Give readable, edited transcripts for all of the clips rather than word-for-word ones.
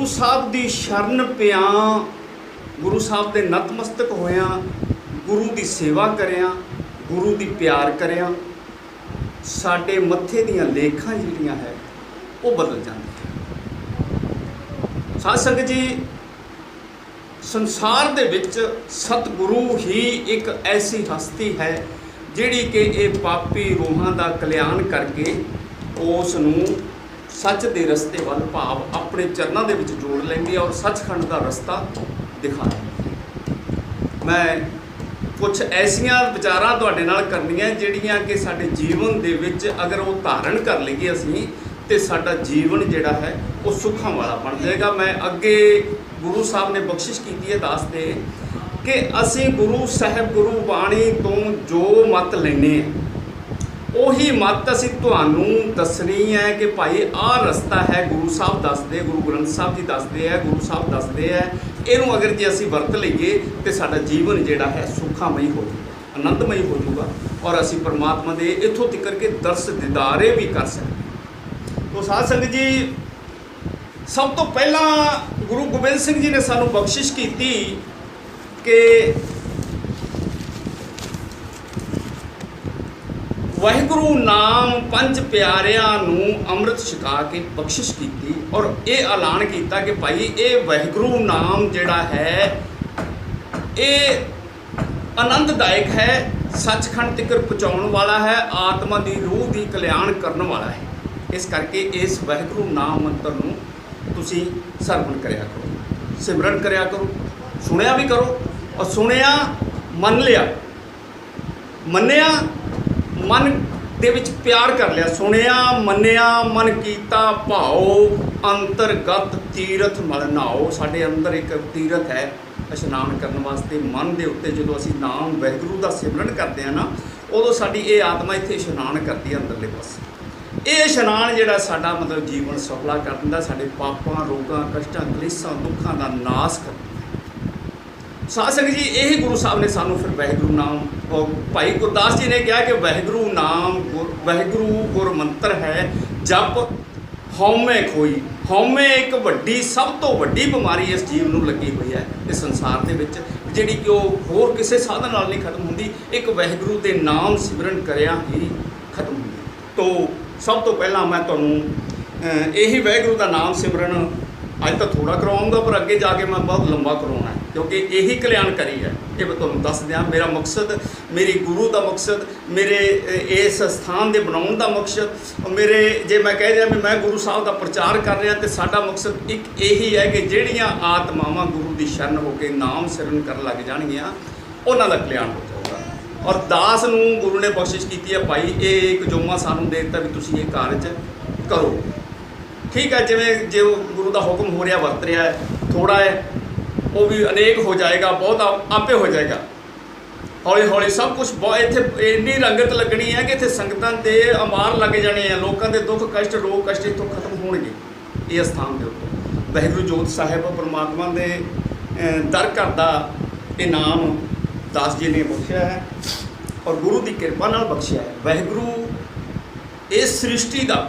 गुरु साहब की शरण पिया, गुरु साहब के नतमस्तक होया, गुरु की सेवा करिया, गुरु की प्यार करिया, साडे मत्थे दियां लेखां जिहड़ियां है वो बदल जांदियां। साध संगत जी, संसार दे विच सतगुरु ही एक ऐसी हस्ती है जिहड़ी कि ये पापी रूहां दा कल्याण करके उस नूं सच दे रस्ते वाल भाव अपने चरणों के जोड़ लेंदी और सचखंड का रस्ता दिखा देंदी। मैं कुछ ऐसियां विचारां तुहाडे नाल करनियां जिहड़ियां कि साडे जीवन दे विच अगर वो धारण कर लईए असीं ते साडा जीवन जिहड़ा है वो सुखां वाला बन जाएगा। मैं अगे गुरु साहब ने बख्शिश की है दास दे कि असीं गुरु साहब गुरु बाणी तो जो मत लैने उही मत असीं तुहानूं दसनी है कि भाई आह रस्ता है, गुरु साहब दसदे, गुरु ग्रंथ साहब जी दसदे है, गुरु साहब दसदे है, इहनूं अगर जे असीं वरत लईए तो साडा जीवन जिहड़ा है सुखामई हो जाऊगा, आनंदमई हो जाऊगा और असीं परमात्मा दे इत्थों तिकर के दर्श दीदारे भी कर सकते। तो साध संगत जी, सब तो पहला गुरु गोबिंद सिंह जी ने सानू बख्शिश की कि वाहिगुरु नाम पंज प्यारियां नूं अमृत छका के बख्शिश की और ये ऐलान किया कि भाई ये वाहिगुरु नाम जिहड़ा है ये आनंददायक है, सचखंड तिकर पहुँचाने वाला है, आत्मा की रूह की कल्याण करने वाला है। इस करके इस वाहिगुरु नाम मंत्र नूं तुसीं सरवण करिया करो, सिमरन करिया करो, सुनिया भी करो और सुनिया मन लिया, मन्निया मन दे विच प्यार कर लिया, सुनिया मन्निया मन कीता भाओ, अंतरगत तीरथ मल नहाओ। साडे अंदर एक तीरथ है इशनान करने वास्ते, मन के उत्ते जो असीं नाम वाहिगुरू का सिमरन करते हैं ना, उदों साडी ये आत्मा इत्थे इशनान करती है अंदरले पासे। ये इशनान जिहड़ा साडा मतलब जीवन सफला कर दिंदा, साडे पापां रोगां कष्टां कलेसां दुखां का नाश कर दिंदा। साध संगत जी, यही गुरु साहब ने सानू फिर वाहिगुरू नाम, और भाई गुरदास जी ने कहा कि वाहिगुरू नाम वाहिगुरू गुर मंत्र है जप हौमे खोई। हौमे एक वड्डी सब तो वड्डी बीमारी इस जीव नूं लगी हुई है इस संसार दे विच, जिहड़ी कि होर किसी साधन नाल नहीं खत्म होंदी, एक वाहिगुरू दे नाम सिमरन करिया ही खत्म होंदी। तो सब तो पहला मैं तुहानूं यही वाहिगुरू का नाम सिमरन अज तो थोड़ा करवाऊँगा, पर अगे जाके मैं बहुत लंबा करवाना है, क्योंकि यही कल्याणकारी है। ये मैं तुहानूं दस दियां, मेरा मकसद, मेरी गुरु का मकसद, मेरे इस स्थान के बनाने का मकसद, मेरे जे मैं कह दिया भी मैं गुरु साहब का प्रचार कर रहा, तो साडा मकसद एक यही है कि जिहड़ियां आत्मावां गुरु की शरण होकर नाम सिमरन कर लग जाणगियां उन्हां दा कल्याण हो जाऊगा। और दास नूं गुरु ने बख्शिश की है, भाई ये एक जोमा सानूं दे दिता भी तुसीं ये कारज करो। ठीक है, जिवें जो गुरु का हुक्म हो रहा वरत रहा है, थोड़ा है वो भी अनेक हो जाएगा, बहुत आपे हो जाएगा, हौली हौली सब कुछ इत्थे इन्नी रंगत लगनी है कि इत्थे संगतां दे अमार लग जाने हैं, लोगों के दुख कष्ट रोग कष्ट इत्थों खत्म होणगे इस स्थान के उत्ते। वाहिगुरू जोत साहिब परमात्मा के दर घर का ये नाम दास जी ने बख्शिया है और गुरु की कृपा नाल बख्शिया है। वाहिगुरू इस सृष्टि का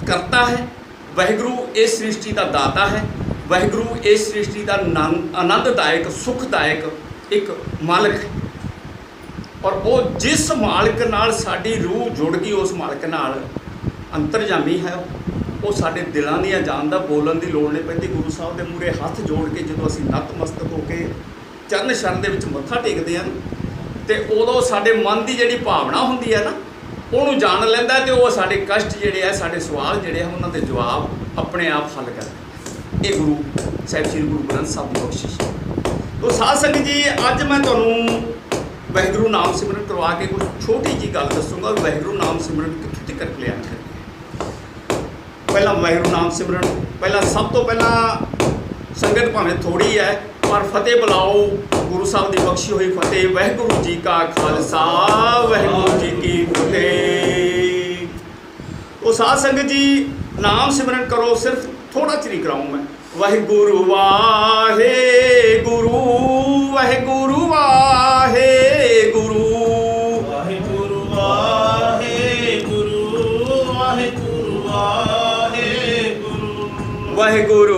करता है, वाहिगुरू इस सृष्टि का दाता है, वाहिगुरू इस सृष्टि का आनंददायक सुखदायक एक मालिक है। और वो जिस मालिक नाल साडी रूह जुड़ गई, उस मालिक नाल अंतरजामी है, वो साडे दिलों दीयां जानदा, बोलन की लोड़ नहीं पैंदी। गुरु साहब के मूहरे हथ जोड़ के जो असीं नतमस्तक होकर चरण शरण दे विच मत्था टेकदे हैं तो उदों साडे मन की जिहड़ी भावना हुंदी है ना, उहनूं जान लैंदा ते वो साडे कष्ट जिहड़े है, साडे सवाल जिहड़े है, उन्हां दे जवाब अपने आप हल करदा। ये गुरु साहिब श्री गुरु ग्रंथ साहब की बख्शिश है। तो साध संगत जी, अज मैं तुहानूं वाहिगुरू नाम सिमरन करवा के कुछ छोटी जी गल दसूँगा। वाहिगुरू नाम सिमरन कित्थों तक कल्याण करिए। पहला वाहिगुरू नाम सिमरन, पहला सब तो पहला संगत भावें थोड़ी है पर फतेह बुलाओ, गुरु साहब की बख्शी हुई फतेह। वाहिगुरू जी का खालसा, वाहिगुरू जी की फतेह। तो साध संगत जी, नाम सिमरन करो, सिर्फ थोड़ा चिर ही कराऊँ मैं। वाहिगुरू वाहिगुरू, वाहिगुरू वाहिगुरू, वाहिगुरू वाहिगुरू, वाहिगुरू वाहिगुरू, वाहिगुरू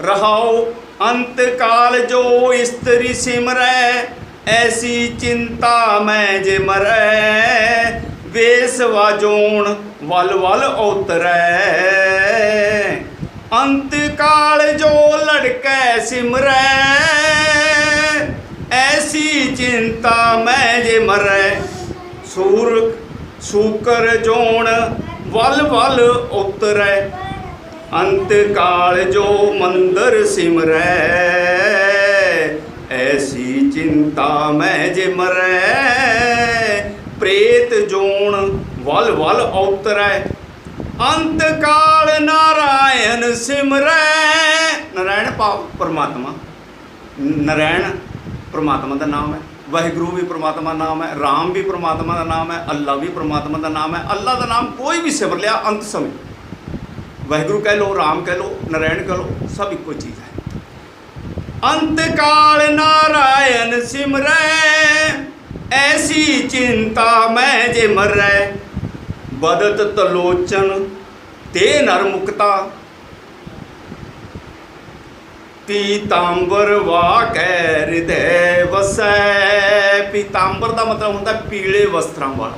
रहाओ अंत काल जो स्त्री सिमरै, ऐसी चिंता मैं जे मरै, बेसवा जोन वल वल उतरै। अंत काल जो लड़कै सिमरै, ऐसी चिंता मैं जे मरै, सूर सूकर जोन वल वल उतरै। अंत काल जो मंदिर सिमरै, ऐसी चिंता मैं जे मरै, प्रेत जोन वल वल उतरै। अंत काल नारायण सिमरै, नारायण परमात्मा, नारायण परमात्मा का नाम है, वाहिगुरु भी परमात्मा का नाम है, राम भी परमात्मा का नाम है, अल्लाह भी परमात्मा का नाम है। अल्लाह का नाम कोई भी सिमर लिया अंत समय, वाहिगुरु कह लो, राम कह लो, नारायण कह लो, सब एक चीज़ है। अंत काल नारायण सिमरै, ऐसी चिंता मैं जे मरै, बदत तलोचन ते नर मुक्ता, पीतांबर वाकै हृदय वसै। पीतांबर का मतलब होता पीले वस्त्रां वाला,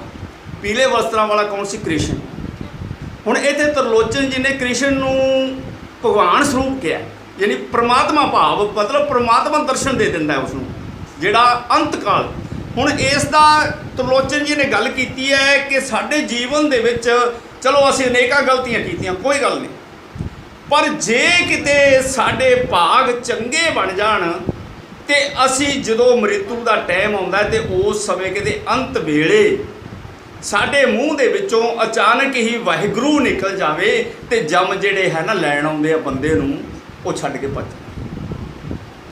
पीले वस्त्रां वाला कौन सी? कृष्ण। हुण इत्थे तरलोचन जी ने कृष्ण नूं भगवान स्वरूप किया, यानी परमात्मा भाव, मतलब परमात्मा दर्शन दे दिंदा है उसनूं, जिहड़ा अंत काल। हुण इस दा तरलोचन जी ने गल कीती है कि साडे जीवन दे विच चलो असीं अनेकां गलतियां कीतियां, कोई गल नहीं, पर जे किते साडे भाग चंगे बन जाण ते असीं जदों मृत्यु दा टाइम आउंदा ते उस समय किते अंत वेले साडे मूँह दे विचों अचानक ही वाहिगुरू निकल जावे ते जम जिहड़े है ना लैण आउंदे आ बंदे नूं, वो छड्ड के भज,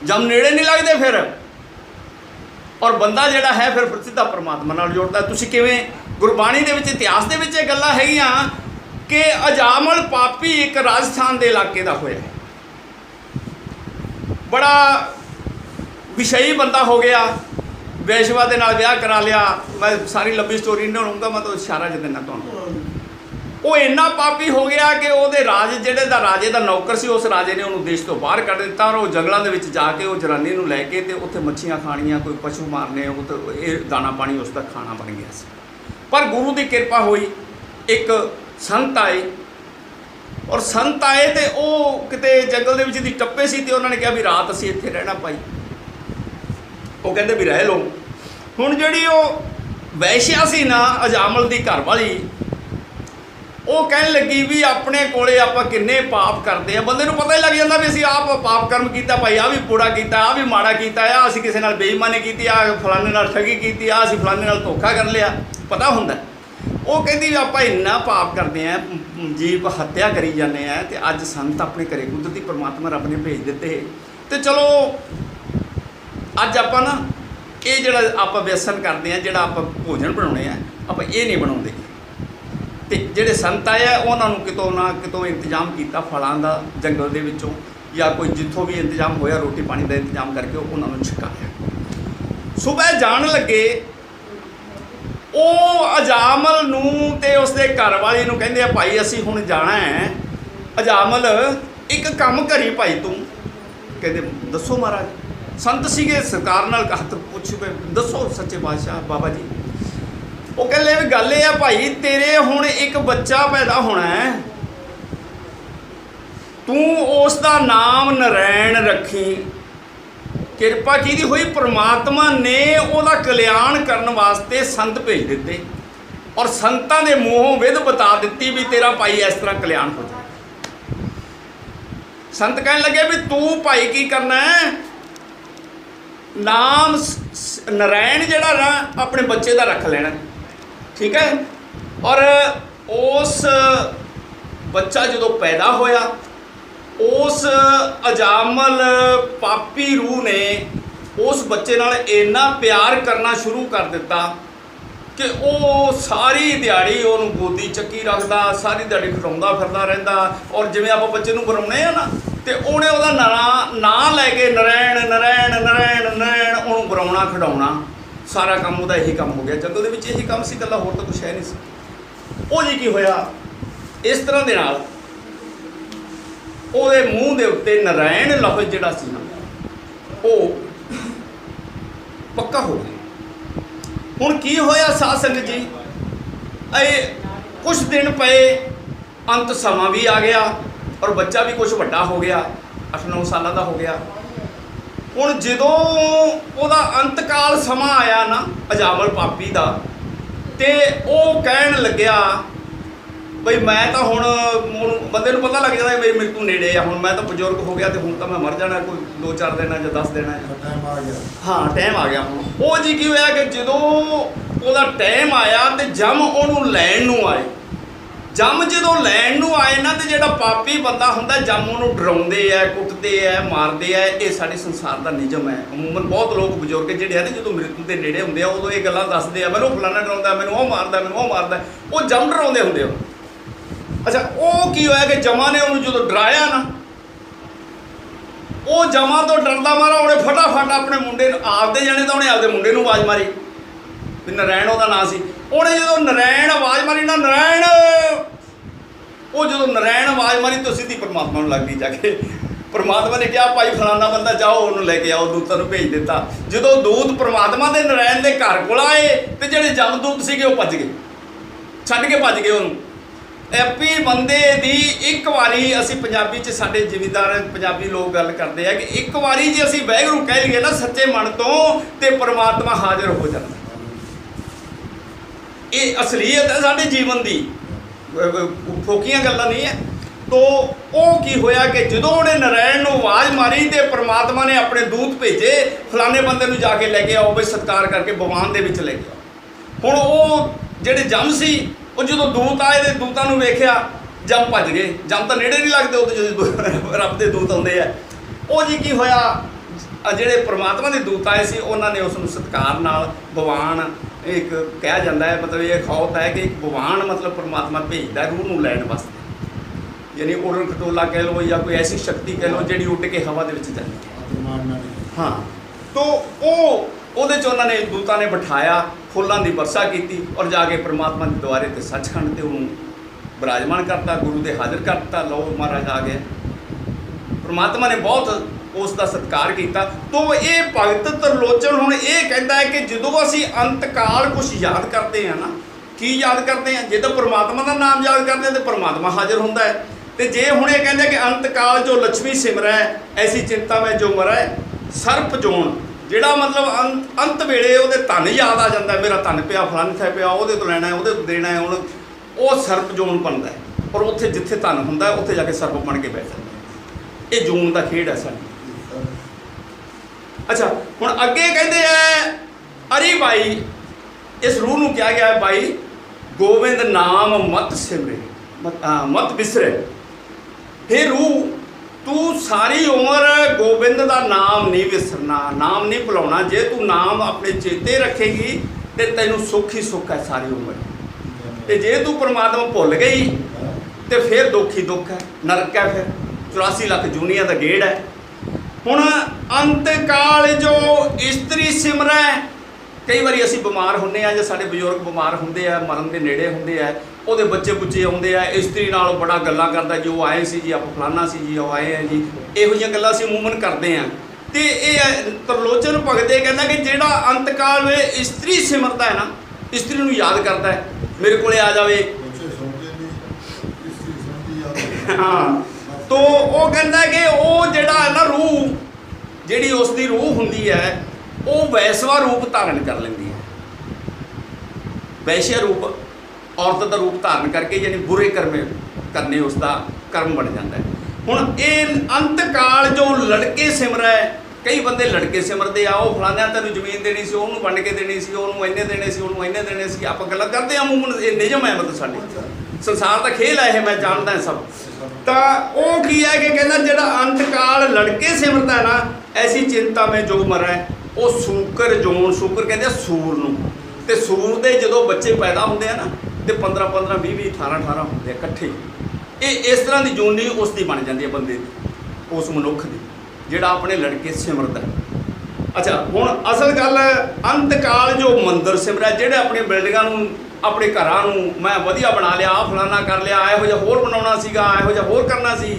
जम नेड़े नहीं लगदे फिर, और बंदा जिहड़ा है फिर सीधा परमात्मा नाल जुड़दा। तुसीं किवें गुरबाणी दे विच इतिहास दे विच इह गल्लां हैगीआं कि अजामल पापी एक राजस्थान के इलाके का होया, बड़ा विषयी बंदा हो गया, वैश्वा के नाल विआह करा लिया। मैं सारी लंबी स्टोरी नहीं लूँगा, मैं तो इशारा ज देना तुहानूं। वो इन्ना पापी हो गया कि उहदे राज जिहड़े दा राजे का नौकर सी, उस राजे ने उन्होंने देश तो बाहर कढ़ दिता, और वो जंगलों के विच जाके वो जनानी नूं लैके ते उत्थे मच्छियां खाणियां, कोई पशु मारने, वो तो दाना पानी उसका खाना बन गया सी। पर गुरु की कृपा हुई, एक संत आए, और संत आए तो वो किते जंगल के विच टप्पे सी, तो उन्होंने कहा भी रात असीं इत्थे रहना पाई। वो कहते भी रह लो। हुण जिहड़ी वो वैश्या सी ना अजामल की घर वाली, वो कहन लगी भी अपने कोले आपां किन्ने पाप करते हैं, बंदे नूं पता ही लग जाता भी असीं आप पाप कर्म किया भाई, आ भी बुरा किया, आ भी माड़ा किया, आ असीं किसी नाल बेईमानी की, आ फलाने नाल ठगी की, आ असीं फलाने नाल धोखा कर लिया, पता हुंदा। वो कहती भी आप इन्ना पाप करते हैं, जीव हत्या करी जाने हैं, तो अज संत अपने घरे कुदरती परमात्मा रब ने भेज दिते, तो चलो अज आप ना ये जिहड़ा आप व्यसन करते हैं, जिहड़ा आप भोजन बनाने हैं, आप ये नहीं बनाते। तो जिहड़े संत आए उन्होंने कितों ना कितों इंतजाम किया फलों का जंगल के विचों, या कोई जिथों भी इंतजाम होया रोटी पानी का इंतजाम करके उन्होंने छकाया। सुबह जान लगे, वो अजामल नूं ते उसदे घर वाली नूं कहंदे आ भाई असीं हुण जाना है, अजामल एक काम करी भाई तू। कहते दसो महाराज। संत सीगे सरकार नाल हत्थ पुछ के दसो सच्चे पातशाह बाबा जी। वो कहते भी गल ये भाई तेरे हुण एक बच्चा पैदा होना है, तू उसका नाम नारायण रखी। किरपा की हुई परमात्मा ने ਉਹਦਾ कल्याण करने वास्ते संत भेज दिते, और संतां दे मूहों विध बता दी भी तेरा भाई इस तरह कल्याण हो जाए। संत कहने लगे भी तू भाई की करना है, नाम नारायण जिहड़ा ना अपने बच्चे का रख लेना, ठीक है। और उस बच्चा जो पैदा होया, उस अजामल पापी रूह ने उस बच्चे नाल इन्ना प्यार करना शुरू कर दिता कि वो सारी दिहाड़ी उन्होंने गोदी चक्की रखता, सारी दिहाड़ी खिलाउंदा फिरदा रहिंदा। और जिवें आप बच्चे नूं बुलाउने आ ना, तो उन्हें उहदा नां लैके नारायण नारायण नारायण नारायण उन्होंने बुलाउणा खिडाउणा, सारा काम उहदा यही काम हो गया। जंगल दे विच यही काम सी, कल्ला होर तां कुछ है नहीं सी। वो जी की होया, इस तरह दे नाल ਉਹਦੇ ਮੂੰਹ ਦੇ ਉੱਤੇ ਨਰਾਇਣ ਲਫ਼ਜ਼ ਜਿਹੜਾ ਸੀ ਨਾ ਉਹ ਪੱਕਾ ਹੋ ਗਿਆ। ਹੁਣ ਕੀ ਹੋਇਆ ਸਾਧ ਸੰਗਤ ਜੀ, ਇਹ ਕੁਛ ਦਿਨ ਪਏ, ਅੰਤ ਸਮਾਂ ਵੀ ਆ ਗਿਆ ਔਰ ਬੱਚਾ ਵੀ ਕੁਛ ਵੱਡਾ ਹੋ ਗਿਆ, 8-9 ਸਾਲਾਂ ਦਾ ਹੋ ਗਿਆ। ਹੁਣ ਜਦੋਂ ਉਹਦਾ ਅੰਤਕਾਲ ਸਮਾਂ ਆਇਆ ਨਾ ਅਜਾਮਲ ਪਾਪੀ ਦਾ, ਤੇ ਉਹ ਕਹਿਣ ਲੱਗਿਆ ਬਈ ਮੈਂ ਤਾਂ ਹੁਣ ਬੰਦੇ ਨੂੰ ਪਤਾ ਲੱਗ ਜਾਂਦਾ ਬਈ ਮੇਰੇ ਤੋਂ ਨੇੜੇ ਆ, ਹੁਣ ਮੈਂ ਤਾਂ ਬਜ਼ੁਰਗ ਹੋ ਗਿਆ ਤੇ ਹੁਣ ਤਾਂ ਮੈਂ ਮਰ ਜਾਣਾ, ਕੋਈ 2-4 ਦਿਨਾਂ ਜਾਂ 10 ਦਿਨਾਂ ਟਾਈਮ ਆ ਗਿਆ। ਹਾਂ ਟਾਈਮ ਆ ਗਿਆ। ਹੁਣ ਉਹ ਜੀ ਕੀ ਹੋਇਆ ਕਿ ਜਦੋਂ ਉਹਦਾ ਟਾਈਮ ਆਇਆ ਤੇ ਜਮ ਉਹਨੂੰ ਲੈਣ ਨੂੰ ਆਏ। ਜਮ ਜਦੋਂ ਲੈਣ ਨੂੰ ਆਏ ਨਾ, ਤੇ ਜਿਹੜਾ ਪਾਪੀ ਬੰਦਾ ਹੁੰਦਾ ਜਮ ਉਹਨੂੰ ਡਰਾਉਂਦੇ ਆ, ਕੁੱਟਦੇ ਆ, ਮਾਰਦੇ ਆ। ਇਹ ਸਾਡੇ ਸੰਸਾਰ ਦਾ ਨਿਯਮ ਹੈ। ਅਮੂਮਨ ਬਹੁਤ ਲੋਕ ਬਜ਼ੁਰਗ ਜਿਹੜੇ ਆ ਨਾ ਜਦੋਂ ਮ੍ਰਿਤੂ ਦੇ ਨੇੜੇ ਹੁੰਦੇ ਆ ਉਦੋਂ ਇਹ ਗੱਲਾਂ ਦੱਸਦੇ ਆ, ਮੈਨੂੰ ਫਲਾਣਾ ਡਰਾਉਂਦਾ, ਮੈਨੂੰ ਉਹ ਮਾਰਦਾ, ਮੈਨੂੰ ਉਹ ਮਾਰਦਾ। ਉਹ ਜਮ ਡਰਾਉਂਦੇ ਹੁੰਦੇ ਆ। ਅੱਛਾ, ਉਹ ਕੀ ਹੋਇਆ ਕਿ ਜਮਾਂ ਨੇ ਉਹਨੂੰ ਜਦੋਂ ਡਰਾਇਆ ਨਾ, ਉਹ ਜਮਾਂ ਤੋਂ ਡਰਦਾ ਮਾਰਾ ਉਹਨੇ ਫਟਾਫਟ ਆਪਣੇ ਮੁੰਡੇ ਨੂੰ, ਆਪਦੇ ਜਾਣੇ ਤਾਂ ਉਹਨੇ ਆਪਦੇ ਮੁੰਡੇ ਨੂੰ ਆਵਾਜ਼ ਮਾਰੀ ਵੀ ਨਰਾਇਣ ਉਹਦਾ ਨਾਂ ਸੀ। ਉਹਨੇ ਜਦੋਂ ਨਰਾਇਣ ਆਵਾਜ਼ ਮਾਰੀ ਨਾ, ਨਰਾਇਣ, ਉਹ ਜਦੋਂ ਨਰਾਇਣ ਆਵਾਜ਼ ਮਾਰੀ ਤਾਂ ਸਿੱਧੀ ਪਰਮਾਤਮਾ ਨੂੰ ਲੱਗ ਗਈ ਜਾ ਕੇ। ਪਰਮਾਤਮਾ ਨੇ ਕਿਹਾ ਭਾਈ ਫਲਾਣਾ ਬੰਦਾ ਜਾਓ ਉਹਨੂੰ ਲੈ ਕੇ ਆਓ, ਦੂਤਾਂ ਨੂੰ ਭੇਜ ਦਿੱਤਾ। ਜਦੋਂ ਦੂਤ ਪਰਮਾਤਮਾ ਦੇ ਨਰਾਇਣ ਦੇ ਘਰ ਕੋਲ ਆਏ ਤੇ ਜਿਹੜੇ ਜਮਦੂਤ ਸੀਗੇ ਉਹ ਭੱਜ ਗਏ, ਛੱਡ ਕੇ ਭੱਜ ਗਏ ਉਹਨੂੰ। ਐਪੀ ਬੰਦੇ ਦੀ ਇੱਕ ਵਾਰੀ, ਅਸੀਂ ਪੰਜਾਬੀ 'ਚ ਸਾਡੇ ਜ਼ਿਮੀਂਦਾਰ ਪੰਜਾਬੀ ਲੋਕ ਗੱਲ ਕਰਦੇ ਆ ਕਿ ਇੱਕ ਵਾਰੀ ਜੇ ਅਸੀਂ ਵਾਹਿਗੁਰੂ ਕਹਿ ਲਈਏ ਨਾ ਸੱਚੇ ਮਨ ਤੋਂ, ਤੇ ਪਰਮਾਤਮਾ ਹਾਜ਼ਰ ਹੋ ਜਾਂਦਾ। ਇਹ ਅਸਲੀਅਤ ਹੈ ਸਾਡੇ ਜੀਵਨ ਦੀ, ਫੋਕੀਆਂ ਗੱਲਾਂ ਨਹੀਂ ਹੈ। ਤੋ ਉਹ ਕੀ ਹੋਇਆ ਕਿ ਜਦੋਂ ਉਹਨੇ ਨਰਾਇਣ ਨੂੰ ਆਵਾਜ਼ ਮਾਰੀ ਤੇ ਪਰਮਾਤਮਾ ਨੇ ਆਪਣੇ ਦੂਤ ਭੇਜੇ, ਫਲਾਣੇ ਬੰਦੇ ਨੂੰ ਜਾ ਕੇ ਲੈ ਕੇ ਆਓ ਬਈ ਸਤਿਕਾਰ ਕਰਕੇ ਭਗਵਾਨ ਦੇ ਵਿੱਚ ਲੈ ਕੇ ਆਓ। ਹੁਣ ਉਹ ਜਿਹੜੇ ਜਮ ਸੀ, ਉਹ ਜਦੋਂ ਦੂਤ ਆਏ ਤੇ ਦੂਤਾਂ ਨੂੰ ਵੇਖਿਆ, ਜਮ ਭੱਜ ਗਏ। ਜਮ ਤਾਂ ਨੇੜੇ ਨਹੀਂ ਲੱਗਦੇ ਉਹ, ਜਦੋਂ ਰੱਬ ਦੇ ਦੂਤ ਆਉਂਦੇ ਆ। ਉਹ ਜੀ ਕੀ ਹੋਇਆ, ਜਿਹੜੇ ਪਰਮਾਤਮਾ ਦੇ ਦੂਤ ਆਏ ਸੀ ਉਹਨਾਂ ਨੇ ਉਸ ਨੂੰ ਸਤਿਕਾਰ ਨਾਲ ਭਗਵਾਨ, ਇੱਕ ਕਿਹਾ ਜਾਂਦਾ ਹੈ, ਮਤਲਬ ਇਹ ਖੌਤ ਹੈ ਕਿ ਇੱਕ ਭਗਵਾਨ ਮਤਲਬ ਪਰਮਾਤਮਾ ਭੇਜਦਾ ਰੂਹ ਨੂੰ ਲੈਣ ਵਾਸਤੇ, ਯਾਨੀ ਉਡਣ ਖਟੋਲਾ ਕਹਿ ਲਓ ਜਾਂ ਕੋਈ ਐਸੀ ਸ਼ਕਤੀ ਕਹਿ ਲਓ ਜਿਹੜੀ ਉੱਡ ਕੇ ਹਵਾ ਦੇ ਵਿੱਚ ਜਾਂਦੀ ਹੈ। ਹਾਂ, ਤੋ ਉਹਦੇ 'ਚ ਉਹਨਾਂ ਨੇ ਦੂਤਾਂ ਨੇ ਬਿਠਾਇਆ, ਫੁੱਲਾਂ ਦੀ ਵਰਸ਼ਾ ਕੀਤੀ ਔਰ ਜਾ ਕੇ ਪਰਮਾਤਮਾ ਦੇ ਦੁਆਰੇ ਤੇ ਸੱਚਖੰਡ ਤੇ ਉਹਨੂੰ ਬਿਰਾਜਮਾਨ ਕਰਤਾ, ਗੁਰੂ ਦੇ ਹਾਜ਼ਰ ਕਰਤਾ। ਲਓ ਮਹਾਰਾਜ ਆ ਗਏ। ਪਰਮਾਤਮਾ ਨੇ ਬਹੁਤ ਉਸ ਦਾ ਸਤਿਕਾਰ ਕੀਤਾ। ਤੋ ਇਹ ਭਗਤ ਤਰਲੋਚਨ ਹੁਣ ਇਹ ਕਹਿੰਦਾ ਹੈ ਕਿ ਜਦੋਂ ਅਸੀਂ ਅੰਤਕਾਲ ਕੁਛ ਯਾਦ ਕਰਦੇ ਹਾਂ ਨਾ, ਕੀ ਯਾਦ ਕਰਦੇ ਹਾਂ? ਜੇ ਤਾਂ ਪਰਮਾਤਮਾ ਦਾ ਨਾਮ ਯਾਦ ਕਰਦੇ ਹਾਂ ਤੇ ਪਰਮਾਤਮਾ ਹਾਜ਼ਰ ਹੁੰਦਾ ਹੈ। ਤੇ ਜੇ ਹੁਣ ਇਹ ਕਹਿੰਦੇ ਕਿ ਅੰਤਕਾਲ ਜੋ ਲక్ష్ਮੀ ਸਿਮਰੈ ਐਸੀ ਚਿੰਤਾ ਮੈਂ ਜੋ ਮਰੈ ਸਰਪ ਜੋਣ, ਜਿਹੜਾ ਮਤਲਬ ਅੰਤ ਵੇਲੇ ਉਹਦੇ ਧਨ ਯਾਦ ਆ ਜਾਂਦਾ, ਮੇਰਾ ਧਨ ਪਿਆ ਫਲਾਣੇ ਥਾਂ ਪਿਆ, ਉਹਦੇ ਤੋਂ ਲੈਣਾ, ਉਹਦੇ ਤੋਂ ਦੇਣਾ ਹੈ, ਹੁਣ ਉਹ ਸਰਪ ਜੋਣ ਬਣਦਾ ਹੈ। ਔਰ ਉੱਥੇ ਜਿੱਥੇ ਧਨ ਹੁੰਦਾ ਉੱਥੇ ਜਾ ਕੇ ਸਰਪ ਬਣ ਕੇ ਬੈਠ ਜਾਂਦਾ। ਇਹ ਜੂਨ ਦਾ ਖੇਡ ਹੈ ਸਾਡੀ। ਅੱਛਾ, ਹੁਣ ਅੱਗੇ ਕਹਿੰਦੇ ਆ ਅਰੀ ਬਾਈ, ਇਸ ਰੂਹ ਨੂੰ ਕਿਹਾ ਗਿਆ ਹੈ ਬਾਈ ਗੋਬਿੰਦ ਨਾਮ ਮਤ ਸਿਮਰੇ, ਮਤ ਬਿਸਰੇ। हे ਰੂਹ, ਤੂੰ ਸਾਰੀ ਉਮਰ ਗੋਬਿੰਦ ਦਾ ਨਾਮ ਨਹੀਂ ਵਿਸਰਨਾ, ਨਾਮ ਨਹੀਂ ਭੁਲਾਉਣਾ। ਜੇ ਤੂੰ ਨਾਮ ਆਪਣੇ ਚੇਤੇ ਰੱਖੇਗੀ ਤੇ ਤੈਨੂੰ ਸੁੱਖ ਹੀ ਸੁੱਖ ਹੈ ਸਾਰੀ ਉਮਰ। ਤੇ ਜੇ ਤੂੰ ਪਰਮਾਤਮਾ ਭੁੱਲ ਗਈ ਤੇ ਫਿਰ ਦੁੱਖ ਹੀ ਦੁੱਖ ਹੈ, ਨਰਕ ਹੈ, ਫਿਰ 84 ਲੱਖ ਜੂਨੀਆਂ ਦਾ ਗੇੜ ਹੈ। ਹੁਣ ਅੰਤਕਾਲ ਜੋ ਇਸਤਰੀ ਸਿਮਰੈ, ਕਈ ਵਾਰੀ ਅਸੀਂ ਬਿਮਾਰ ਹੁੰਦੇ ਆ ਜਾਂ ਸਾਡੇ ਬਜ਼ੁਰਗ ਬਿਮਾਰ ਹੁੰਦੇ ਆ, ਮਰਨ ਦੇ ਨੇੜੇ ਹੁੰਦੇ ਆ, ਉਹਦੇ ਬੱਚੇ ਬੁੱਚੇ ਆਉਂਦੇ ਆ, ਇਸਤਰੀ ਨਾਲ ਬੜਾ ਗੱਲਾਂ ਕਰਦਾ ਜੀ, ਉਹ ਆਏ ਸੀ ਜੀ, ਆਪਾਂ ਫਲਾਨਾ ਸੀ ਜੀ, ਉਹ ਆਏ ਆ ਜੀ, ਇਹੋ ਜਿਹੀਆਂ ਗੱਲਾਂ ਅਸੀਂ ਅਮੂਮਨ ਕਰਦੇ ਆ। ਤੇ ਇਹ ਤਰਲੋਚਨ ਭਗਤ ਇਹ ਕਹਿੰਦਾ ਕਿ ਜਿਹੜਾ ਅੰਤਕਾਲ ਵੇਲੇ ਇਸਤਰੀ ਸਿਮਰਦਾ ਹੈ ਨਾ, ਇਸਤਰੀ ਨੂੰ ਯਾਦ ਕਰਦਾ ਹੈ, ਮੇਰੇ ਕੋਲੇ ਆ ਜਾਵੇ। ਹਾਂ, ਤੋ ਉਹ ਕਹਿੰਦਾ ਕਿ ਉਹ ਜਿਹੜਾ ਹੈ ਨਾ ਰੂਹ, ਜਿਹੜੀ ਉਸ ਦੀ ਰੂਹ ਹੁੰਦੀ ਹੈ, ਉਹ ਵੈਸਵਾ ਰੂਪ ਧਾਰਨ ਕਰ ਲੈਂਦੀ ਹੈ। ਵੈਸ਼ਿਆ ਰੂਪ, ਔਰਤ ਦਾ ਰੂਪ ਧਾਰਨ ਕਰਕੇ ਯਾਨੀ ਬੁਰੇ ਕਰਮ ਕਰਨੇ ਉਸ ਦਾ ਕਰਮ ਬਣ ਜਾਂਦਾ ਹੈ। ਹੁਣ ਇਹ ਅੰਤਕਾਲ ਜੋ ਲੜਕੇ ਸਿਮਰੈ, ਕਈ ਬੰਦੇ ਲੜਕੇ ਸਿਮਰਦੇ ਆ, ਉਹ ਫਲਾਣਿਆਂ ਤੈਨੂੰ ਜ਼ਮੀਨ ਦੇਣੀ ਸੀ, ਉਹਨੂੰ ਵੰਡ ਕੇ ਦੇਣੀ ਸੀ, ਉਹਨੂੰ ਇੰਨੇ ਦੇਣੇ ਸੀ, ਉਹਨੂੰ ਇੰਨੇ ਦੇਣੇ ਸੀ। ਆਪਾਂ ਗੱਲਾਂ ਕਰਦੇ ਆ ਅਮੂਮਨ, ਇਹ ਨਿਯਮ ਹੈ ਮਤਲਬ ਸਾਡੇ ਸੰਸਾਰ ਦਾ ਖੇਲ ਹੈ ਇਹ, ਮੈਂ ਜਾਣਦਾ ਸਭ। ਤਾਂ ਉਹ ਕੀ ਹੈ ਕਿ ਕਹਿੰਦਾ ਜਿਹੜਾ ਅੰਤਕਾਲ ਲੜਕੇ ਸਿਮਰਦਾ ਨਾ, ਐਸੀ ਚਿੰਤਾ ਮੈਂ ਜੋ ਮਰੈ, ਉਹ ਸੂਕਰ ਜੋਨ, ਸੂਕਰ ਕਹਿੰਦੇ ਸੂਰ ਨੂੰ। ਤੇ ਸੂਰ ਦੇ ਜਦੋਂ ਬੱਚੇ ਪੈਦਾ ਹੁੰਦੇ ਆ ਨਾ, ਤੇ 15 15 20 20 18 18 ਹੁੰਦੇ ਇਕੱਠੇ। ਇਹ ਇਸ ਤਰ੍ਹਾਂ ਦੀ ਜੂਨੀ ਉਸ ਦੀ ਬਣ ਜਾਂਦੀ ਹੈ ਬੰਦੇ ਦੀ, ਉਸ ਮਨੁੱਖ ਦੀ ਜਿਹੜਾ ਆਪਣੇ ਲੜਕੇ ਸਿਮਰਦਾ। ਅੱਛਾ, ਹੁਣ ਅਸਲ ਗੱਲ ਅੰਤਕਾਲ ਜੋ ਮੰਦਰ ਸਿਮਰਿਆ, ਜਿਹੜੇ ਆਪਣੀ ਬਿਲਡਿੰਗਾਂ ਨੂੰ, ਆਪਣੇ ਘਰਾਂ ਨੂੰ ਮੈਂ ਵਧੀਆ ਬਣਾ ਲਿਆ, ਆਹ ਫਲਾਨਾ ਕਰ ਲਿਆ, ਇਹੋ ਜਿਹਾ ਹੋਰ ਬਣਾਉਣਾ ਸੀਗਾ, ਇਹੋ ਜਿਹਾ ਹੋਰ ਕਰਨਾ ਸੀ,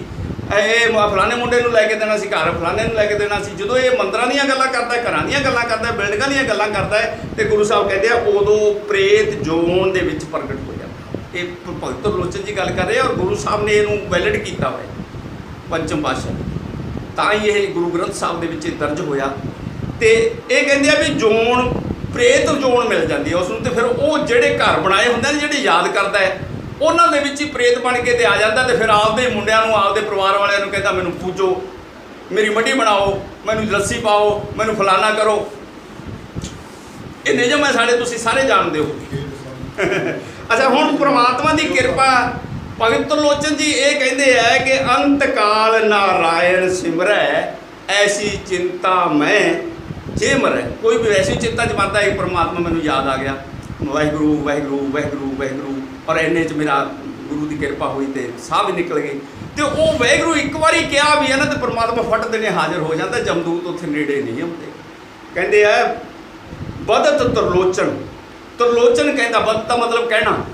ਇਹ ਫਲਾਣੇ ਮੁੰਡੇ ਨੂੰ ਲੈ ਕੇ ਦੇਣਾ ਸੀ, ਘਰ ਫਲਾਣੇ ਨੂੰ ਲੈ ਕੇ ਦੇਣਾ ਸੀ। ਜਦੋਂ ਇਹ ਮੰਦਰਾਂ ਦੀਆਂ ਗੱਲਾਂ ਕਰਦਾ, ਘਰਾਂ ਦੀਆਂ ਗੱਲਾਂ ਕਰਦਾ, ਬਿਲਡਿੰਗਾਂ ਦੀਆਂ ਗੱਲਾਂ ਕਰਦਾ ਹੈ, ਤੇ ਗੁਰੂ ਸਾਹਿਬ ਕਹਿੰਦੇ ਆ ਉਦੋਂ ਪ੍ਰੇਤ ਜੋਨ ਦੇ ਵਿੱਚ ਪ੍ਰਗਟ ਹੋ ਜਾਂਦਾ। ਇਹ ਭਗਤ ਤਰਲੋਚਨ ਜੀ ਗੱਲ ਕਰ ਰਹੇ ਆ, ਔਰ ਗੁਰੂ ਸਾਹਿਬ ਨੇ ਇਹਨੂੰ ਵੈਲਿਡ ਕੀਤਾ ਹੋਇਆ ਪੰਚਮ ਪਾਤਸ਼ਾਹ, ਤਾਂ ਹੀ ਇਹ ਗੁਰੂ ਗ੍ਰੰਥ ਸਾਹਿਬ ਦੇ ਵਿੱਚ ਦਰਜ ਹੋਇਆ। ਤੇ ਇਹ ਕਹਿੰਦੇ ਆ ਵੀ ਜੋਨ, ਪ੍ਰੇਤ ਜੋਨ ਮਿਲ ਜਾਂਦੀ ਹੈ ਉਸ ਨੂੰ, ਤੇ ਫਿਰ ਉਹ ਜਿਹੜੇ ਘਰ ਬਣਾਏ ਹੁੰਦੇ ਨੇ, ਜਿਹੜੇ ਯਾਦ ਕਰਦਾ ਹੈ, ਉਹਨਾਂ ਦੇ ਵਿੱਚ ਹੀ ਪ੍ਰੇਤ ਬਣ ਕੇ ਤੇ ਆ ਜਾਂਦਾ, ਤੇ ਫਿਰ ਆਪਦੇ ਮੁੰਡਿਆਂ ਨੂੰ, ਆਪਦੇ ਪਰਿਵਾਰ ਵਾਲਿਆਂ ਨੂੰ ਕਹਿੰਦਾ ਮੈਨੂੰ ਪੂਜੋ, ਮੇਰੀ ਮੱਢੀ ਬਣਾਓ, ਮੈਨੂੰ ਲੱਸੀ ਪਾਓ, ਮੈਨੂੰ ਫਲਾਨਾ ਕਰੋ। ਇਹ ਨਿਯਮ ਹੈ ਸਾਡੇ, ਤੁਸੀਂ ਸਾਰੇ ਜਾਣਦੇ ਹੋ। ਅੱਛਾ, ਹੁਣ ਪ੍ਰਮਾਤਮਾ ਦੀ ਕਿਰਪਾ, ਭਗਤ ਤਰਲੋਚਨ ਜੀ ਇਹ ਕਹਿੰਦੇ ਹੈ ਕਿ ਅੰਤ ਕਾਲ ਨਾਰਾਇਣ ਸਿਮਰੈ, ਐਸੀ ਚਿੰਤਾ ਮੈਂ ਜੇ ਮਰੈ। ਕੋਈ ਵੀ ਐਸੀ ਚਿੰਤਾ 'ਚ ਮਰਦਾ ਹੈ, ਪਰਮਾਤਮਾ ਮੈਨੂੰ ਯਾਦ ਆ ਗਿਆ, ਵਾਹਿਗੁਰੂ ਵਾਹਿਗੁਰੂ ਵਾਹਿਗੁਰੂ ਵਾਹਿਗੁਰੂ, ਔਰ ਇੰਨੇ 'ਚ ਮੇਰਾ ਗੁਰੂ ਦੀ ਕਿਰਪਾ ਹੋਈ ਤੇ ਸਾਹ ਵੀ ਨਿਕਲ ਗਏ। ਤੇ ਉਹ ਵਾਹਿਗੁਰੂ ਇੱਕ ਵਾਰੀ ਕਿਹਾ ਵੀ ਹੈ ਨਾ, ਤੇ ਪਰਮਾਤਮਾ ਫਟ ਦੇਣੇ ਹਾਜ਼ਰ ਹੋ ਜਾਂਦਾ, ਜਮਦੂਤ ਉੱਥੇ ਨੇੜੇ ਨਹੀਂ ਆਉਂਦੇ। ਕਹਿੰਦੇ ਆ ਬਦਤ ਤਰਲੋਚਨ, ਤਰਲੋਚਨ ਕਹਿੰਦਾ, ਬਦਤ ਦਾ ਮਤਲਬ ਕਹਿਣਾ,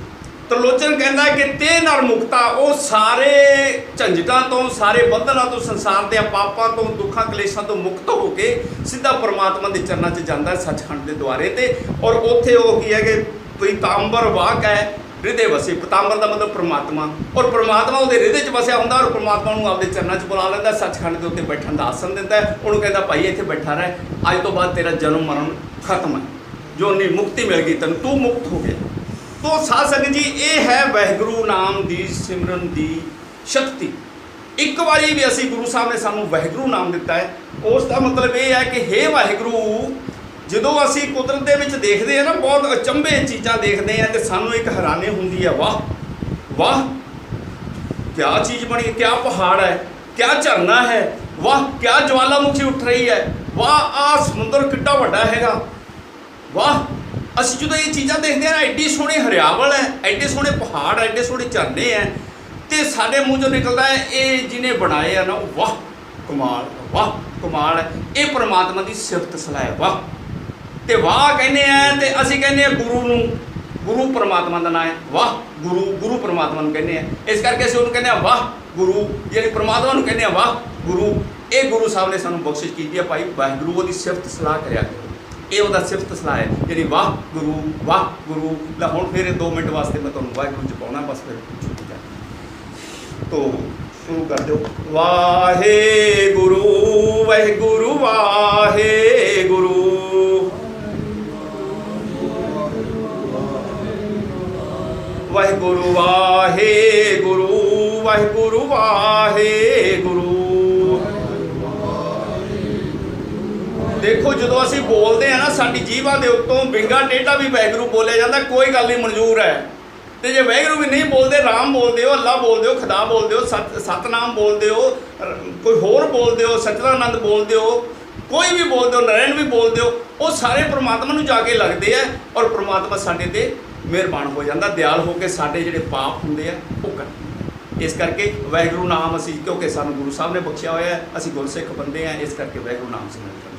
ਤਰਲੋਚਨ ਕਹਿੰਦਾ ਕਿ ਤੇ ਨਰ ਮੁਕਤਾ, ਉਹ ਸਾਰੇ ਝੰਜਟਾਂ ਤੋਂ, ਸਾਰੇ ਬੰਧਨਾਂ ਤੋਂ, ਸੰਸਾਰ ਦੇ ਪਾਪਾਂ ਤੋਂ, ਦੁੱਖਾਂ ਕਲੇਸ਼ਾਂ ਤੋਂ ਮੁਕਤ ਹੋ ਕੇ ਸਿੱਧਾ ਪਰਮਾਤਮਾ ਦੇ ਚਰਨਾਂ 'ਚ ਜਾਂਦਾ, ਸੱਚਖੰਡ ਦੇ ਦੁਆਰੇ ਤੇ। ਔਰ ਉੱਥੇ ਉਹ ਕੀ ਹੈ ਕਿ ਪੀਤਾੰਬਰ ਵਾਕ ਹੈ, ਹਿਰਦੇ ਵਸੇ। ਪੀਤਾੰਬਰ ਦਾ ਮਤਲਬ ਪਰਮਾਤਮਾ, ਔਰ ਪਰਮਾਤਮਾ ਉਹਦੇ ਹਿਰਦੇ 'ਚ ਵਸਿਆ ਹੁੰਦਾ, ਔਰ ਪਰਮਾਤਮਾ ਨੂੰ ਆਪਦੇ ਚਰਨਾਂ 'ਚ ਬੁਲਾ ਲੈਂਦਾ, ਸੱਚਖੰਡ ਦੇ ਉੱਤੇ ਬੈਠਣ ਦਾ ਆਸਣ ਦਿੰਦਾ ਹੈ। ਉਹਨੂੰ ਕਹਿੰਦਾ ਭਾਈ ਇੱਥੇ ਬੈਠਾ ਰਹਿ, ਅੱਜ ਤੋਂ ਬਾਅਦ ਤੇਰਾ ਜਨਮ ਮਰਨ ਖਤਮ ਹੈ, ਜੋ ਨਹੀਂ ਮੁਕਤੀ ਮਿਲ ਗਈ ਤੈਨੂੰ, ਤੂੰ ਮੁਕਤ ਹੋ ਗਿਆ। ਤੋ ਸਾਧ ਸੰਗਤ ਜੀ, ਇਹ ਹੈ ਵਾਹਿਗੁਰੂ ਨਾਮ ਦੀ ਸਿਮਰਨ ਦੀ ਸ਼ਕਤੀ। ਇੱਕ ਵਾਰੀ ਵੀ ਅਸੀਂ, ਗੁਰੂ ਸਾਹਿਬ ਨੇ ਸਾਨੂੰ ਵਾਹਿਗੁਰੂ ਨਾਮ ਦਿੱਤਾ ਹੈ, ਉਸ ਦਾ ਮਤਲਬ ਇਹ ਹੈ ਕਿ ਹੇ ਵਾਹਿਗੁਰੂ, ਜਦੋਂ ਅਸੀਂ ਕੁਦਰਤ ਦੇ ਵਿੱਚ ਦੇਖਦੇ ਹਾਂ ਨਾ, ਬਹੁਤ ਅਚੰਭੇ ਚੀਜ਼ਾਂ ਦੇਖਦੇ ਹਾਂ, ਤੇ ਸਾਨੂੰ ਇੱਕ ਹੈਰਾਨੀ ਹੁੰਦੀ ਹੈ, ਵਾਹ ਵਾਹ ਕਿਆ ਚੀਜ਼ ਬਣੀ, ਕਿਆ ਪਹਾੜ ਹੈ, ਕਿਆ ਝਰਨਾ ਹੈ, ਵਾਹ ਕਿਆ ਜਵਾਲਾਮੁਖੀ ਉੱਠ ਰਹੀ ਹੈ, ਵਾਹ ਆਹ ਸਮੁੰਦਰ ਕਿੱਡਾ ਵੱਡਾ ਹੈਗਾ, ਵਾਹ। ਅਸੀਂ ਜਦੋਂ ਇਹ ਚੀਜ਼ਾਂ ਦੇਖਦੇ ਹਾਂ ਨਾ, ਐਡੀ ਸੋਹਣੀ ਹਰਿਆਵਲ ਹੈ, ਐਡੇ ਸੋਹਣੇ ਪਹਾੜ, ਐਡੇ ਸੋਹਣੇ ਝਰਨੇ ਹੈ, ਤੇ ਸਾਡੇ ਮੂੰਹ 'ਚੋਂ ਨਿਕਲਦਾ ਹੈ ਇਹ ਜਿਹਨੇ ਬਣਾਏ ਆ ਨਾ, ਵਾਹ ਕਮਾਲ, ਵਾਹ ਕਮਾਲ ਹੈ, ਇਹ ਪਰਮਾਤਮਾ ਦੀ ਸਿਫਤ ਸਲਾਹ ਹੈ, ਵਾਹ। ਤੇ ਵਾਹ ਕਹਿੰਦੇ ਆ, ਤੇ ਅਸੀਂ ਕਹਿੰਦੇ ਆ ਗੁਰੂ ਨੂੰ, ਗੁਰੂ ਪਰਮਾਤਮਾ ਦਾ ਨਾਂ ਹੈ, ਵਾਹ ਗੁਰੂ, ਗੁਰੂ ਪਰਮਾਤਮਾ ਨੂੰ ਕਹਿੰਦੇ ਆ, ਇਸ ਕਰਕੇ ਅਸੀਂ ਉਹਨੂੰ ਕਹਿੰਦੇ ਆ ਵਾਹ ਗੁਰੂ, ਜਿਹੜੀ ਪਰਮਾਤਮਾ ਨੂੰ ਕਹਿੰਦੇ ਆ ਵਾਹ ਗੁਰੂ। ਇਹ ਗੁਰੂ ਸਾਹਿਬ ਨੇ ਸਾਨੂੰ ਬਖਸ਼ਿਸ਼ ਕੀਤੀ ਹੈ, ਭਾਈ ਵਾਹਿਗੁਰੂ ਉਹਦੀ ਸਿਫਤ ਸਲਾਹ ਕਰਿਆ ਕਰੋ, ਇਹ ਉਹਦਾ ਸਿਫਤ ਸਲਾਹ ਹੈ, ਜਿਹੜੀ ਵਾਹ ਗੁਰੂ ਵਾਹ ਗੁਰੂ। ਲੈ ਹੁਣ ਫਿਰ 2 ਮਿੰਟ ਵਾਸਤੇ ਮੈਂ ਤੁਹਾਨੂੰ ਵਾਹਿਗੁਰੂ 'ਚ ਪਾਉਣਾ, ਬਸ ਫਿਰ ਛੁੱਟੀ ਕਰ ਤੋ ਸ਼ੁਰੂ ਕਰ ਦਿਓ। ਵਾਹਿਗੁਰੂ ਵਾਹਿਗੁਰੂ ਵਾਹਿਗੁਰੂ, ਵਾਹਿਗੁਰੂ ਵਾਹਿਗੁਰੂ ਵਾਹਿਗੁਰੂ ਵਾਹਿਗੁਰੂ। ਦੇਖੋ ਜਦੋਂ ਅਸੀਂ ਬੋਲਦੇ ਹਾਂ ਨਾ, ਸਾਡੀ ਜੀਭਾਂ ਦੇ ਉੱਤੋਂ ਵਿੰਗਾ ਟੇਢਾ ਵੀ ਵਾਹਿਗੁਰੂ ਬੋਲਿਆ ਜਾਂਦਾ, ਕੋਈ ਗੱਲ ਨਹੀਂ, ਮਨਜ਼ੂਰ ਹੈ। ਤੇ ਜੇ ਵਾਹਿਗੁਰੂ ਵੀ ਨਹੀਂ ਬੋਲਦੇ, ਰਾਮ ਬੋਲਦੇ ਹੋ, ਅੱਲਾ ਬੋਲਦੇ ਹੋ, ਖੁਦਾ ਬੋਲਦੇ ਹੋ, ਸਤਨਾਮ ਬੋਲਦੇ ਹੋ, ਕੋਈ ਹੋਰ ਬੋਲਦੇ ਹੋ, ਸਚਿਦਾਨੰਦ ਬੋਲਦੇ ਹੋ, ਕੋਈ ਵੀ ਬੋਲਦੇ ਹੋ, ਨਾਰਾਇਣ ਵੀ ਬੋਲਦੇ ਹੋ, ਉਹ ਸਾਰੇ ਪਰਮਾਤਮਾ ਨੂੰ ਜਾ ਕੇ ਲੱਗਦੇ ਆ, ਔਰ ਪਰਮਾਤਮਾ ਸਾਡੇ ਤੇ ਮਿਹਰਬਾਨ ਹੋ ਜਾਂਦਾ, ਦਿਆਲ ਹੋ ਕੇ ਸਾਡੇ ਜਿਹੜੇ ਪਾਪ ਹੁੰਦੇ ਆ ਉਹ ਕਰ। ਇਸ ਕਰਕੇ ਵਾਹਿਗੁਰੂ ਨਾਮ ਅਸੀਂ, ਕਿਉਂਕਿ ਸਾਨੂੰ ਗੁਰੂ ਸਾਹਿਬ ਨੇ ਬਖਸ਼ਿਆ ਹੋਇਆ, ਅਸੀਂ ਗੁਰਸਿੱਖ ਬੰਦੇ ਆ, ਇਸ ਕਰਕੇ ਵਾਹਿਗੁਰੂ ਨਾਮ ਸਿਮਰਨ ਕਰਨਾ।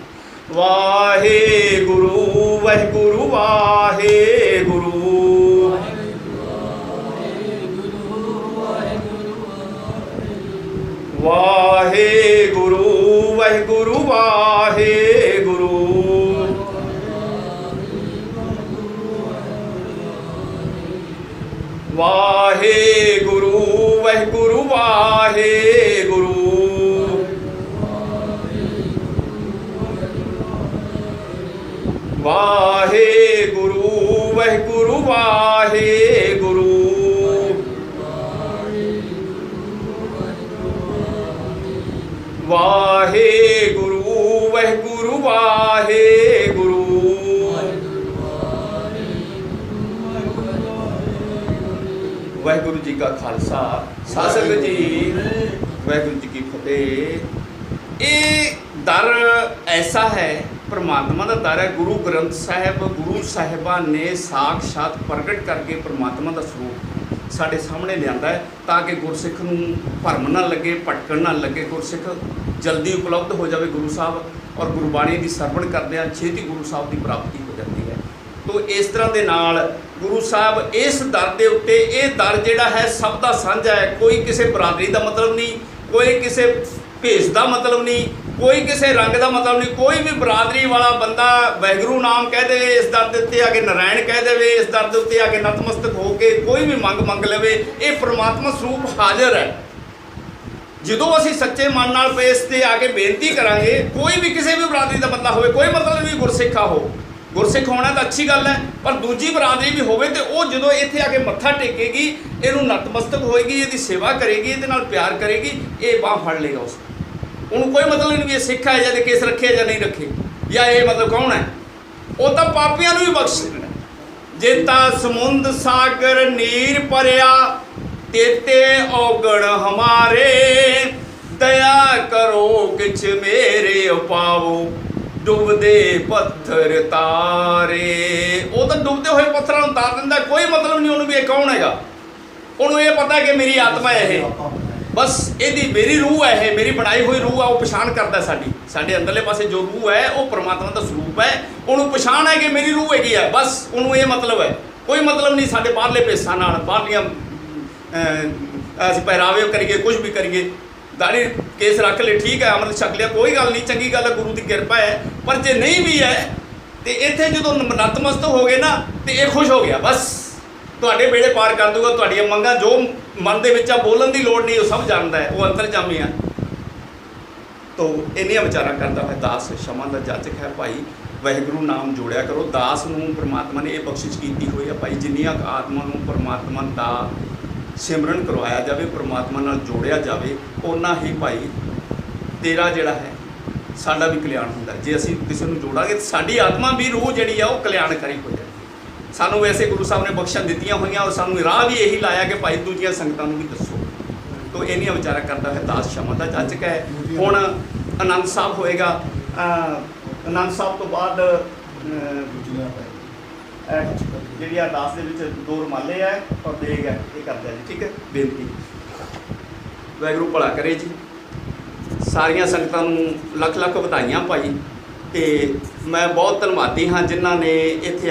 ਵਾਹਿਗੁਰੂ ਵਾਹਿਗੁਰੂ ਵਾਹਿਗੁਰੂ, ਵਾਹਿਗੁਰੂ ਵਾਹਿਗੁਰੂ ਵਾਹਿਗੁਰੂ, ਵਾਹਿਗੁਰੂ ਵਾਹਿਗੁਰੂ ਵਾਹਿਗੁਰੂ, ਵਾਹਿਗੁਰੂ ਵਾਹਿਗੁਰੂ ਵਾਹਿਗੁਰੂ, ਵਾਹਿਗੁਰੂ ਵਾਹਿਗੁਰੂ ਵਾਹਿਗੁਰੂ। ਵਾਹਿਗੁਰੂ ਜੀ ਕਾ ਖਾਲਸਾ, ਸਾਧ ਸੰਗਤ ਜੀ ਵਾਹਿਗੁਰੂ ਜੀ ਕੀ ਫਤਿਹ। ਇਹ ਦਰ ਐਸਾ ਹੈ, ਪਰਮਾਤਮਾ ਦਾ ਦਰ ਹੈ। ਗੁਰੂ ਗ੍ਰੰਥ ਸਾਹਿਬ, ਗੁਰੂ ਸਾਹਿਬਾਨ ਨੇ ਸਾਖਸ਼ਾਤ ਪ੍ਰਗਟ ਕਰਕੇ ਪਰਮਾਤਮਾ ਦਾ ਸਰੂਪ ਸਾਡੇ ਸਾਹਮਣੇ ਲਿਆਂਦਾ ਹੈ, ਤਾਂ ਕਿ ਗੁਰਸਿੱਖ ਨੂੰ ਭਰਮ ਨਾ ਲੱਗੇ, ਭਟਕਣ ਨਾ ਲੱਗੇ, ਗੁਰਸਿੱਖ ਜਲਦੀ ਉਪਲਬਧ ਹੋ ਜਾਵੇ ਗੁਰੂ ਸਾਹਿਬ, ਔਰ ਗੁਰਬਾਣੀ ਦੀ ਸਰਵਣ ਕਰਦਿਆਂ ਛੇਤੀ ਗੁਰੂ ਸਾਹਿਬ ਦੀ ਪ੍ਰਾਪਤੀ ਹੋ ਜਾਂਦੀ ਹੈ। ਤੋ ਇਸ ਤਰ੍ਹਾਂ ਦੇ ਨਾਲ ਗੁਰੂ ਸਾਹਿਬ ਇਸ ਦਰ ਦੇ ਉੱਤੇ, ਇਹ ਦਰ ਜਿਹੜਾ ਹੈ ਸਭ ਦਾ ਸਾਂਝਾ ਹੈ, ਕੋਈ ਕਿਸੇ ਬਰਾਦਰੀ ਦਾ ਮਤਲਬ ਨਹੀਂ, कोई किसी भेस का मतलब नहीं, कोई किसी रंग का मतलब नहीं। कोई भी बरादरी वाला बंदा वाहिगुरू नाम कह दे, इस दर के उत्ते आके नारायण कह दे, इस दर के उत्ते आके नतमस्तक होके कोई भी मंग लवे, ये परमात्मा स्वरूप हाजिर है। जो असी सच्चे मन नाल इस ते आके बेनती करांगे, कोई भी किसी भी बरादरी का बंदा हो, कोई मतलब नहीं गुरसिखा हो, गुरसिख होना तो अच्छी गल है, पर दूजी बरादरी भी हो तो जो इत्थे आके मत्था टेकेगी, इनू नतमस्तक होएगी, ये सेवा करेगी, ये प्यार करेगी, ये बांह फड़ लेगा उस उन्होंने कोई मतलब नहीं भी ये सिख है या केस रखे या नहीं रखे, या ये मतलब कौन है, वो तो पापियां भी बख्श देना। जेता समुंद सागर नीर भरिया, तेते औगण हमारे, दया करो किछ मेरे पाओ, डुबदे पत्थर तारे। वो तो डुबदे हुए पत्थर उतार दिंदा, कोई मतलब नहीं उन्होंने भी ये कौन है। उन्होंने ये पता है कि मेरी आत्मा है, बस यदी मेरी रूह है, मेरी बनाई हुई रूह है, वो पछाण करता है साडे अंदरले पासे जो रूह है वो परमात्मा का स्वरूप है, उन्होंने पछाण है कि मेरी रूह हैगी है, बस उन्होंने ये मतलब है। कोई मतलब नहीं साडे बाहरले भेसां नाल, बाहरलियां असीं पहरावे करिए, कुछ भी करिए, दाढ़ी केस रख ले, ठीक है, अमृत छक लिया, कोई गल नहीं, चंगी गल है, गुरु की कृपा है। पर जे नहीं भी है तो इत्थे जो नतमस्तक हो गए ना तो ये खुश हो गया, बस तुहाडे बेड़े पार कर दूगा, तुहाडियां मंगां जो मन दे विच बोलण दी लोड़ नहीं, वो सब जानता है, वो अंतरजामी है। तो इन्नियां विचारां करदा है दास क्षमा दा जाचक है भाई, वाहिगुरू नाम जोड़िया करो। दास नूं परमात्मा ने यह बख्शिश की हुई है भाई, जिन्नियां आत्मा नूं परमात्मा दा सिमरन करवाया जाए, परमात्मा नाल जोड़िया जाए, उन्ना ही भाई तेरा जिहड़ा है साडा भी कल्याण हुंदा है। जे असीं किसी नूं जोड़ांगे तो साडी आत्मा भी रूह जिहड़ी आ वो कल्याणकारी हो जाए। सानू वैसे गुरु साहब ने बख्शा दित्तियां हुई और सानू राह भी यही लाया कि भाई दूजिया संगतां नूं भी दसो। तो इन्नियां विचारा करता है दास क्षमा दा जाचक है। हुण आनंद साहब होएगा, आनंद साहब तो बाद जी अरदास के 2 रुमाले है और देग है, ये करते हैं जी, ठीक है। बेनती वाहिगुरू भला करे जी, सारिया संगतां नूं लख लख बधाइयां भाई, ते मैं बहुत धन्नवादी हाँ जिन्हां ने इत्थे